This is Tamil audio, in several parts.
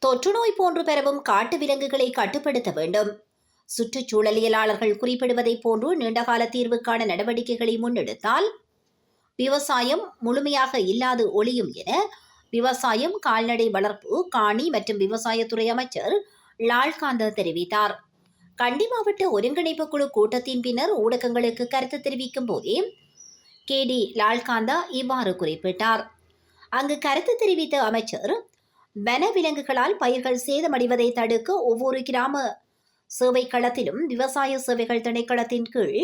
தொற்றுநோய் போன்று பரவும் காட்டு விலங்குகளை கட்டுப்படுத்த வேண்டும். சுற்றுச்சூழலியலாளர்கள் குறிப்பிடுவதைப் போன்று நீண்டகால தீர்வுக்கான நடவடிக்கைகளை முன்னெடுத்தால் விவசாயம் முழுமையாக இல்லாது ஒழியும் என விவசாயம், கால்நடை வளர்ப்பு, காணி மற்றும் விவசாயத்துறை அமைச்சர் லால்காந்த தெரிவித்தார். கண்டி மாவட்ட ஒருங்கிணைப்பு குழு கூட்டத்தின் பின்னர் ஊடகங்களுக்கு கருத்து தெரிவிக்கும் போதே KD லால்காந்தா இவ்வாறு குறிப்பிட்டார். அங்கு கருத்து தெரிவித்த அமைச்சர், வனவிலங்குகளால் பயிர்கள் சேதமடைவதை தடுக்க ஒவ்வொரு கிராம சேவை களத்திலும் விவசாய சேவைகள் திணைக்களத்தின் கீழ்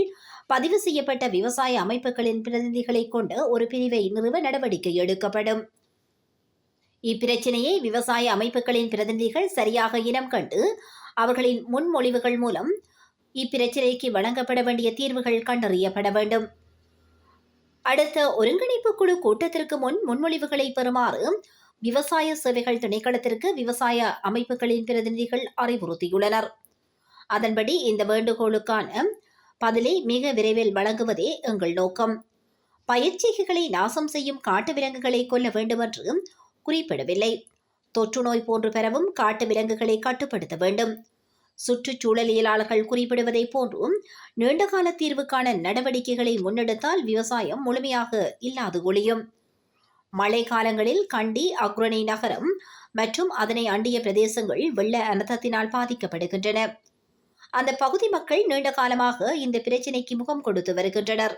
பதிவு செய்யப்பட்ட விவசாய அமைப்புகளின் பிரதிநிதிகளை கொண்ட ஒரு பிரிவை நிறுவ நடவடிக்கை எடுக்கப்படும். இப்பிரச்சினையை விவசாய அமைப்புகளின் பிரதிநிதிகள் சரியாக இனம் கண்டு அவர்களின் முன்மொழிவுகள் மூலம் இப்பிரச்சினைக்கு வழங்கப்பட வேண்டிய தீர்வுகள் கண்டறியப்பட வேண்டும். அடுத்த ஒருங்கிணைப்பு குழு கூட்டத்திற்கு முன்மொழிவுகளை பெறுமாறு விவசாய சேவைகள் திணைக்களத்திற்கு விவசாய அமைப்புகளின் பிரதிநிதிகள் அறிவுறுத்தியுள்ளனர். அதன்படி இந்த வேண்டுகோளுக்கான பதிலை மிக விரைவில் வழங்குவதே எங்கள் நோக்கம். பயிற்சிகளை நாசம் செய்யும் காட்டு விலங்குகளை கொல்ல வேண்டும் என்று குறிப்பிடவில்லை. தொற்றுநோய் போன்று பரவும் காட்டு விலங்குகளை கட்டுப்படுத்த வேண்டும். சுற்றுச்சூழலியலாளர்கள் குறிப்பிடுவதைப் போன்றும் நீண்டகால தீர்வுக்கான நடவடிக்கைகளை முன்னெடுத்தால் விவசாயம் முழுமையாக இல்லாது ஒழியும். மழை காலங்களில் கண்டி, அக்ரணி நகரம் மற்றும் அதனை அண்டிய பிரதேசங்கள் வெள்ள அனர்த்தத்தினால் பாதிக்கப்படுகின்றன. அந்த பகுதி மக்கள் நீண்ட காலமாக இந்த பிரச்சினைக்கு முகம் கொடுத்து வருகின்றனர்.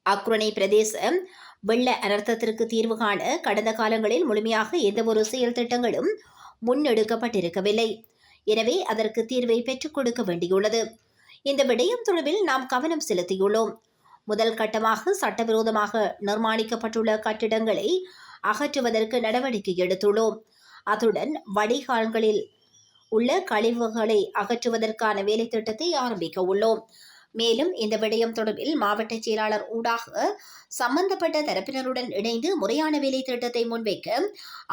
அக்ரணி பிரதேச வெள்ள அனர்த்தத்திற்கு தீர்வு காண கடந்த காலங்களில் முழுமையாக எந்தவொரு செயல் திட்டங்களும் முன்னெடுக்கப்பட்டிருக்கவில்லை. எனவே அதற்கு தீர்வை பெற்றுக் கொடுக்க வேண்டியுள்ளது. இந்த விடயம் தொடர்பில் நாம் கவனம் செலுத்தியுள்ளோம். முதல் கட்டமாக சட்டவிரோதமாக நிர்மாணிக்கப்பட்டுள்ள கட்டிடங்களை அகற்றுவதற்கு நடவடிக்கை எடுத்துள்ளோம். அத்துடன் வடிகால்களில் உள்ள கழிவுகளை அகற்றுவதற்கான வேலை திட்டத்தை ஆரம்பிக்க உள்ளோம். மேலும் இந்த விடயம் தொடர்பில் மாவட்ட செயலாளர் ஊடாக சம்பந்தப்பட்ட தரப்பினருடன் இணைந்து முறையான வேலை திட்டத்தை முன்வைக்க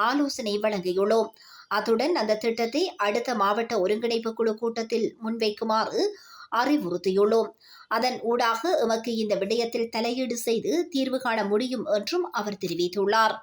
ஆலோசனை வழங்கியுள்ளோம். அத்துடன் அந்த திட்டத்தை அடுத்த மாவட்ட ஒருங்கிணைப்பு குழு கூட்டத்தில் முன்வைக்குமாறு அறிவுறுத்தியுள்ளோம். அதன் ஊடாக எமக்கு இந்த விடயத்தில் தலையீடு செய்து தீர்வு காண முடியும் என்றும் அவர் தெரிவித்துள்ளார்.